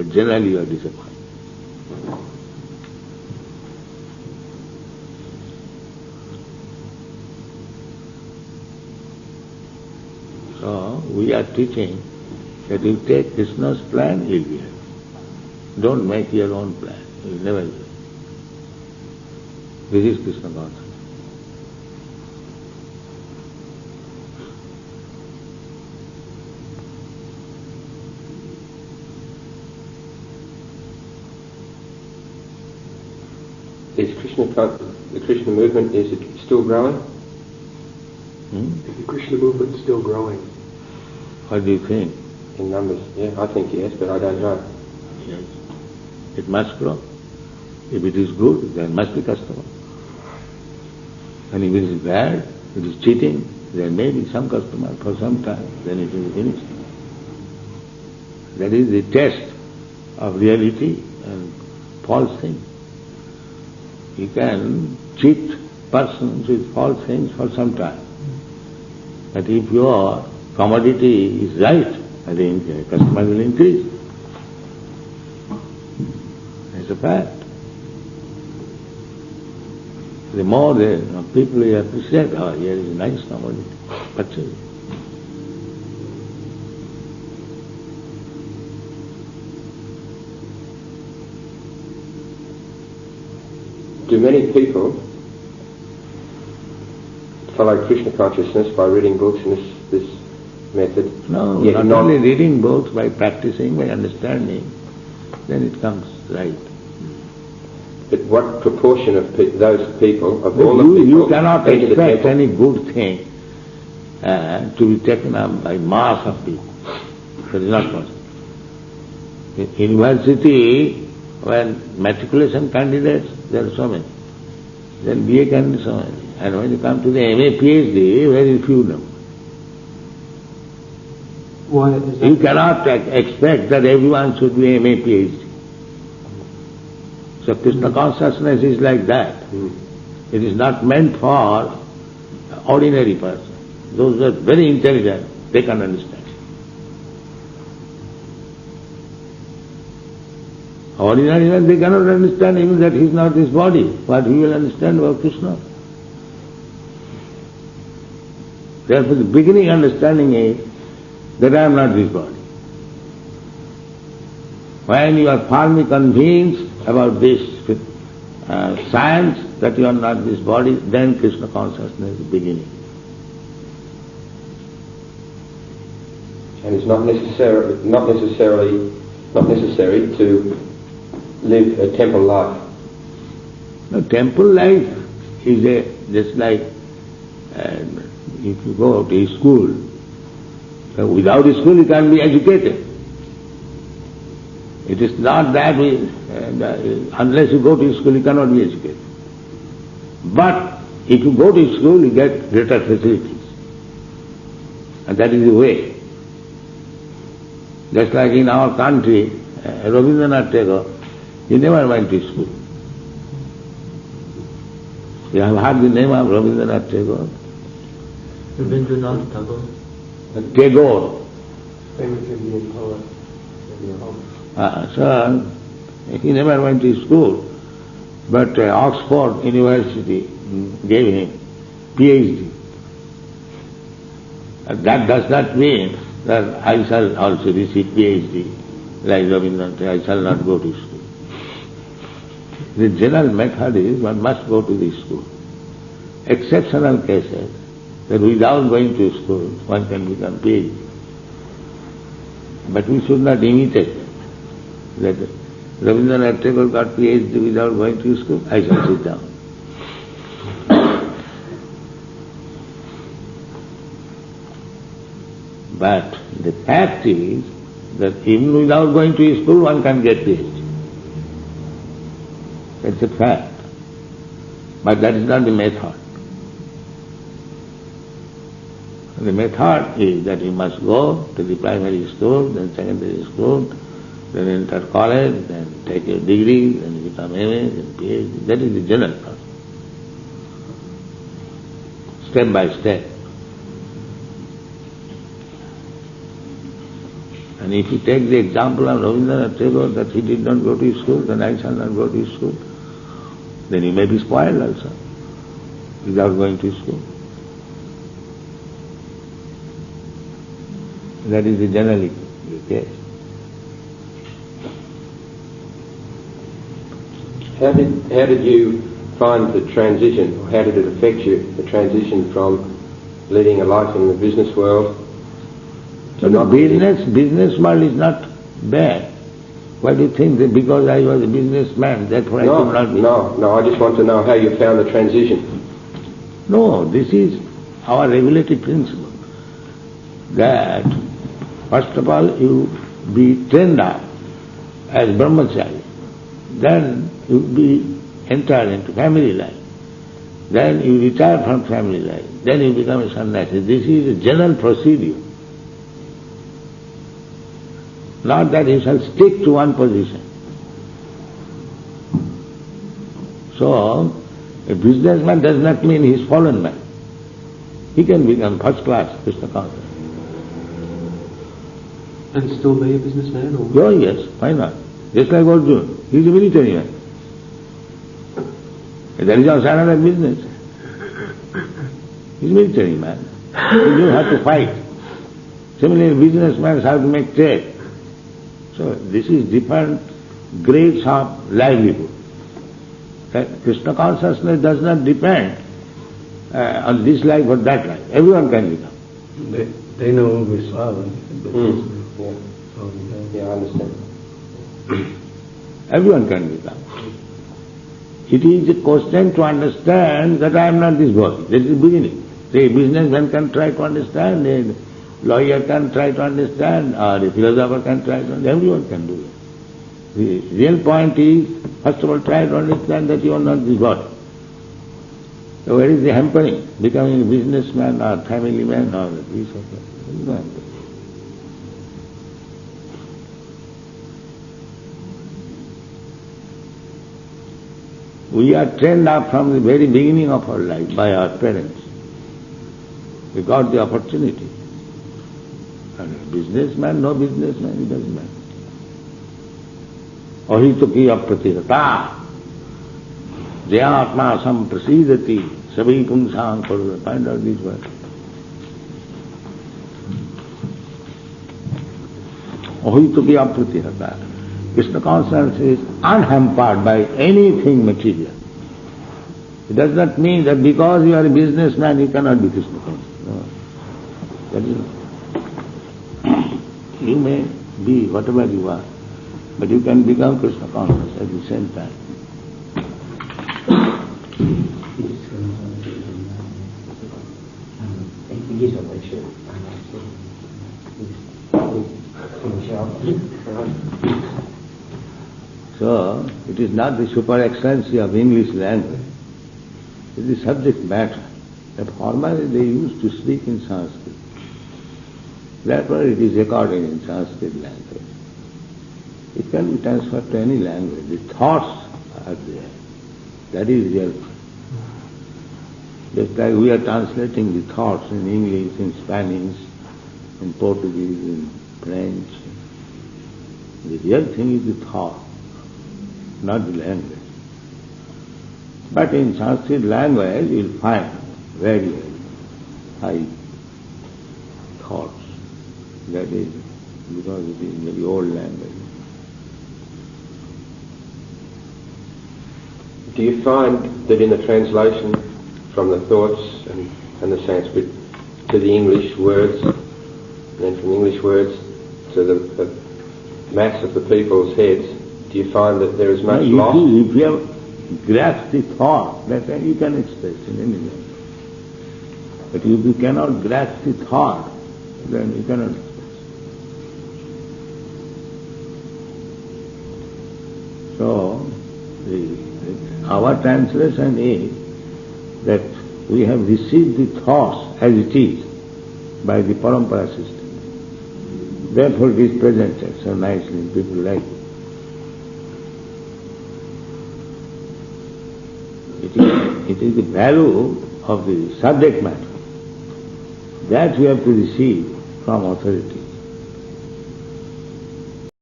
but generally you are disappointed. So we are teaching that you take Krishna's plan, he'll be happy. Don't make your own plan. You'll never do it. This is Krishna consciousness. The Krishna movement, is it still growing? Is the Krishna movement still growing? What do you think? In numbers? Yeah, I think yes, but I don't know. Yes. It must grow. If it is good, there must be customer. And if it is bad, it is cheating, there may be some customer for some time, then it will be finished. That is the test of reality and false things. You can cheat persons with false things for some time. But if your commodity is right, I think customer will increase. It's a fact. The more people will appreciate, oh, here is a nice commodity, purchase it. Do many people follow Krishna consciousness by reading books in this method? No, not only reading books, by practicing, by understanding, then it comes right. But what proportion of those people, of all the people... You cannot expect any good thing to be taken up by mass of people. That is not possible. In university, when matriculation candidates, there are so many. Then BA candidates, so many. And when you come to the MA, PhD, very few number. Why is that? You cannot expect that everyone should be MA, PhD. So Krishna consciousness is like that. It is not meant for ordinary person. Those who are very intelligent, they can understand. Ordinary man, they cannot understand even that he is not this body. What he will understand about Krishna? Therefore the beginning understanding is that I am not this body. When you are firmly convinced about this science, that you are not this body, then Krishna consciousness is beginning. And it's not necessary to live a temple life. No, temple life is just like if you go to a school. Without a school you can't be educated. It is not that unless you go to school you cannot be educated. But if you go to school you get greater facilities. And that is the way. Just like in our country, Rabindranath Tagore, he never went to school. You have heard the name of Rabindranath Tagore? Rabindranath Tagore. Tagore. Famous Indian poet. So, he never went to school, but Oxford University gave him PhD. That does not mean that I shall also receive PhD like Rabindranath. I shall not go to school. The general method is one must go to the school. Exceptional cases that without going to school one can become PhD. But we should not imitate them. That Rabindranath Tagore got PhD without going to school, I shall sit down. But the fact is that even without going to school one can get PhD. That's a fact. But that is not the method. The method is that you must go to the primary school, then secondary school, then enter college, then take your degree, then become MA, then PhD. That is the general process. Step by step. And And if you take the example of Rabindranath Tagore that he did not go to school, then I shall not go to school, then you may be spoiled also without going to school. That is the generally the case. How did you find the transition, or how did it affect you, the transition from leading a life in the business world to So not the business world is not bad. Why do you think that because I was a businessman, therefore I could not be? No, I just want to know how you found the transition. No, this is our regulative principle. That first of all you be trained up as brahmachari, then you be entered into family life, then you retire from family life, then you become a sannyasi. This is a general procedure. Not that you shall stick to one position. So, a businessman does not mean he is fallen man. He can become first class Krishna conscious. And still be a businessman? Or? Oh yes, why not? Just like Arjuna, he is a military man. That is also another business. He is a military man. You have to fight. Similarly, businessmen have to make trade. So this is different grades of livelihood. That Krishna consciousness does not depend on this life or that life. Everyone can become. They know Viswava. Yeah, I understand. Everyone can become. It is a question to understand that I am not this body. That is the beginning. The businessman can try to understand, a lawyer can try to understand, or a philosopher can try to understand. Everyone can do it. The real point is, first of all, try to understand that you are not this body. So where is the hampering? Becoming a businessman or family man or this or that. There is no hampering. We are trained up from the very beginning of our life by our parents. We got the opportunity. And a businessman, no businessman, it doesn't matter. Ahituki apratihata jayatma samprasidati sabi pungsang karura. Find out this word. Ahituki apratihata. Krishna consciousness is unhampered by anything material. It does not mean that because you are a businessman you cannot be Krishna conscious. No. That is, you may be whatever you are, but you can become Krishna conscious at the same time. So, it is not the super excellency of English language. It is the subject matter. That formerly they used to speak in Sanskrit. Therefore it is recorded in Sanskrit language. It can be transferred to any language. The thoughts are there. That is real. Just like we are translating the thoughts in English, in Spanish, in Portuguese, in French. The real thing is the thought, not the language. But in Sanskrit language you will find very, very high thoughts. That is because it is very old language. Do you find that in the translation from the thoughts and the Sanskrit to the English words, and then from English words to the mass of the people's heads, do you find that there is much loss? If you have grasped the thought, then you can express in any language. But if you cannot grasp the thought, then you cannot express. So, our translation is that we have received the thoughts as it is by the parampara system. Therefore it is presented so nicely and people like it. It is the value of the subject matter that we have to receive from authority.